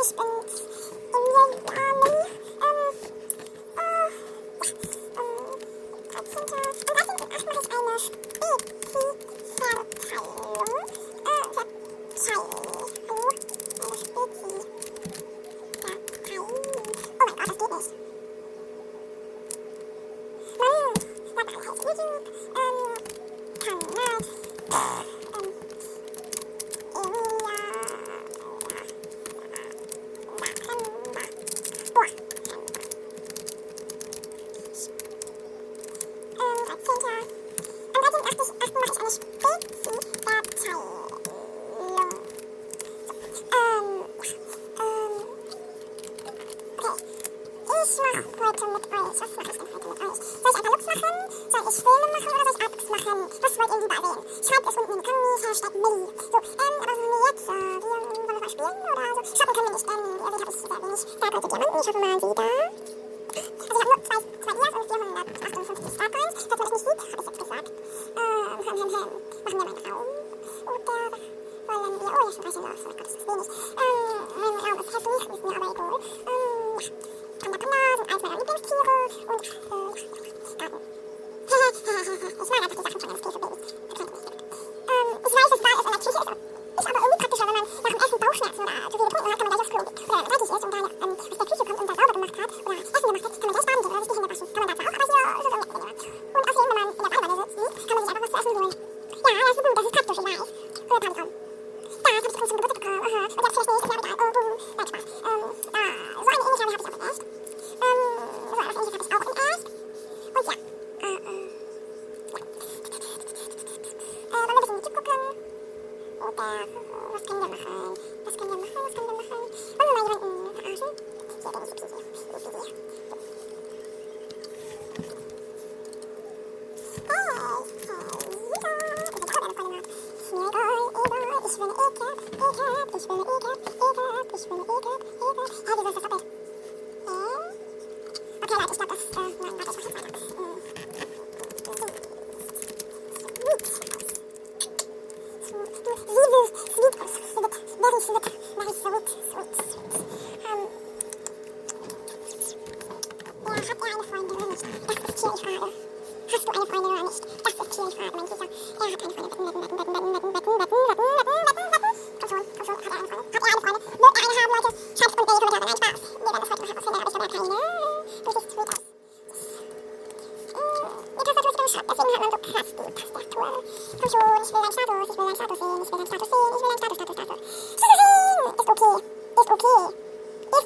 ich bin's, Emil Damen. 13. Am 13.8. mache ich eine Spezi-Verteilung. Hallo? Eine Spezi-Verteilung. Oh mein Gott, das geht nicht. Mann, dabei heißt YouTube, Kanal, ich mache heute mit euch. Was mache ich denn heute mit euch? Soll ich Looks machen? Soll ich Filme machen oder soll ich Artbooks machen? Was wollt ihr lieber erwähnen? Schreibt es unten in die Kommis, Hashtag Milli. So, aber jetzt, wollen wir mal spielen oder so? Shoppen können wir nicht, denn wie ihr seht, habe ich sehr wenig Starcoins und Diamanten. Ich hoffe mal wieder. Also ich habe nur zwei Dias und 458 Starcoins. Falls man das nicht sieht, habe ich jetzt gesagt. Machen wir meinen Raum. Oder wollen wir... Oh, hier ist schon 13 Uhr. Oh Gott, das ist wenig. Mein Raum ist hässlich, ist mir aber egal. Panda sind eins meiner Lieblingstiere und Garten. Ich mag einfach die Sachen von ganz Käfebabys. Ich weiß, dass da ist in der Küche ist aber irgendwie praktischer, wenn man nach dem Essen Bauchschmerzen oder zu viele Punkte hat, kann man gleich aufs Klo geht. Oder dreckig ist und da aus der Küche kommt und da sauber gemacht hat oder Essen gemacht hat, kann man gleich baden gehen oder sich die Hände waschen. Kann man da zwar auch, aber hier ist es irgendwie angenehmer. Und außerdem, wenn man in der Badewanne sitzt, kann man sich einfach was zu essen holen. Ja, das ist gut, das ist praktisch, ich weiß. Oder Partyraum. Das habe ich zum Geburtstag bekommen. Und jetzt vielleicht nicht, ist ja egal. Oh, buh. Nein, Spaß. So eine ähnliche habe ich auch in echt. So etwas ähnliches habe ich auch in echt. Und ja. Wollen wir ein bisschen YouTube gucken? Oder was können wir machen? Wollen wir mal jemanden verarschen? Hier, der ist easy. Ich bin ekelhaft. Hey, wie soll ich das doppelt? Okay, Leute, ich glaube, das, nein, warte, ich mach jetzt weiter. Hat er eine Freundin oder nicht? Das ist hier die Frage. Hast du eine Freundin oder nicht? Das ist hier die Frage, mein Käfer. Er hat eine Freundin. Komm schon, hat er eine Freundin? Wird er eine haben, Leute? Schreibt unten in die Kommentare. Nein, Spaß. Wir werden das heute noch herausfinden, aber ich habe ja keine. Du siehst sweet aus. Die Tastatur ist geschafft, deswegen hat man so krass die Tastatur. Komm schon, ich will deinen Status sehen.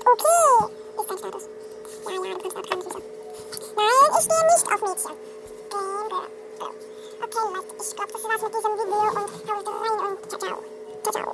Status. Ist dein Status. Ja, du kannst abkommen, Süße. Nein, ich stehe nicht auf Mädchen. Okay, Leute, ich glaube, das war's mit diesem Video und haut rein und ciao, ciao.